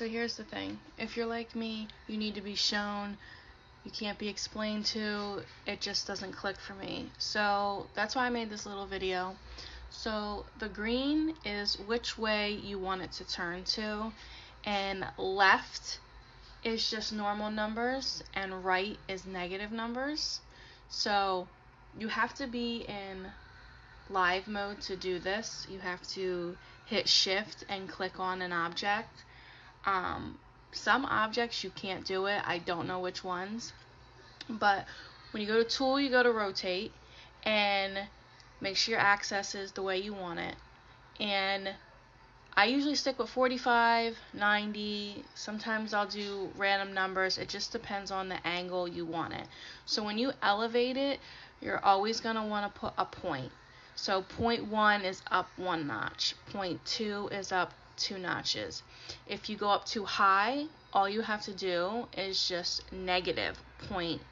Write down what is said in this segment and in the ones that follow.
So here's the thing. If you're like me, you need to be shown. You can't be explained to. It just doesn't click for me. So that's why I made this little video. So the green is which way you want it to turn to, and left is just normal numbers and right is negative numbers. So you have to be in live mode to do this. You have to hit shift and click on an object. Some objects you can't do it. I don't know which ones. But when you go to tool, you go to rotate and make sure your axis is the way you want it. And I usually stick with 45, 90. Sometimes I'll do random numbers. It just depends on the angle you want it. So when you elevate it, you're always going to want to put a point. So point 1 is up 1 notch. Point 2 is up 2 notches. If you go up too high, all you have to do is just negative point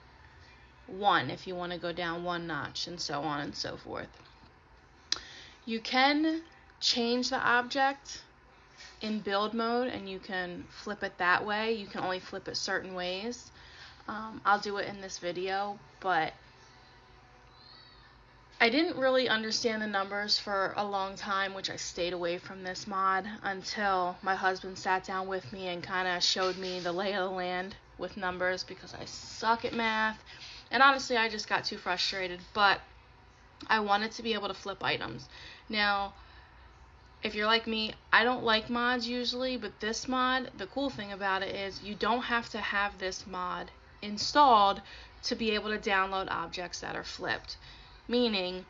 1 if you want to go down 1 notch, and so on and so forth. You can change the object in build mode and you can flip it that way. You can only flip it certain ways. I'll do it in this video, but I didn't really understand the numbers for a long time, which I stayed away from this mod until my husband sat down with me and kind of showed me the lay of the land with numbers, because I suck at math. And honestly, I just got too frustrated, but I wanted to be able to flip items. Now, if you're like me, I don't like mods usually, but this mod, the cool thing about it is you don't have to have this mod installed to be able to download objects that are flipped. Meaning,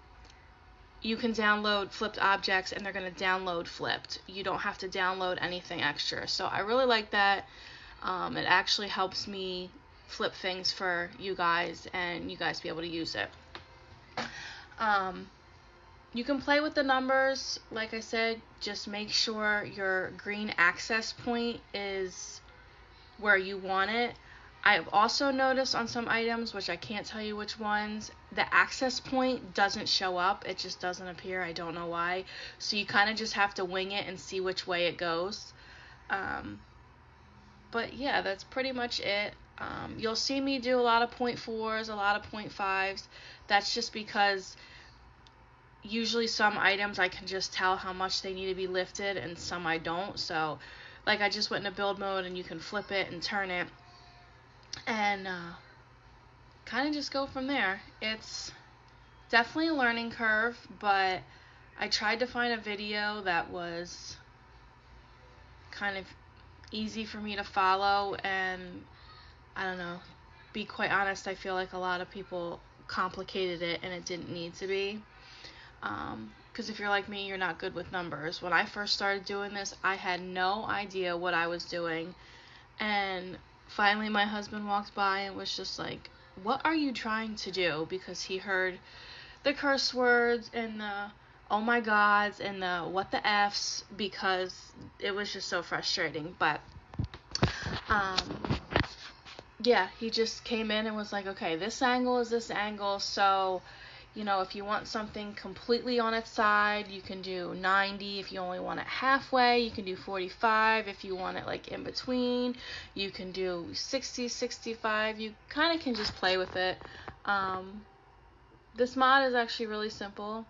you can download flipped objects and they're going to download flipped. You don't have to download anything extra. So I really like that. It actually helps me flip things for you guys and you guys be able to use it. You can play with the numbers. Like I said, just make sure your green access point is where you want it. I've also noticed on some items, which I can't tell you which ones, the access point doesn't show up. It just doesn't appear. I don't know why. So you kind of just have to wing it and see which way it goes. But yeah, that's pretty much it. You'll see me do a lot of 0.4s, a lot of 0.5s. That's just because usually some items I can just tell how much they need to be lifted and some I don't. So like I just went into build mode and you can flip it and turn it and kind of just go from there. It's definitely a learning curve, but I tried to find a video that was kind of easy for me to follow, and I don't know, be quite honest, I feel like a lot of people complicated it and it didn't need to be. Because if you're like me, you're not good with numbers. When I first started doing this, I had no idea what I was doing, and finally my husband walked by and was just like, what are you trying to do? Because he heard the curse words and the oh my gods and the what the f's, because it was just so frustrating. But yeah, he just came in and was like, okay, this angle is this angle, so you know, if you want something completely on its side, you can do 90. If you only want it halfway, you can do 45. If you want it like in between, you can do 60, 65. You kind of can just play with it. This mod is actually really simple,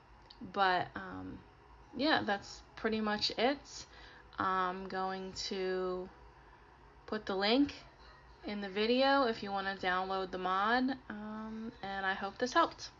but yeah, that's pretty much it. I'm going to put the link in the video if you want to download the mod, and I hope this helped.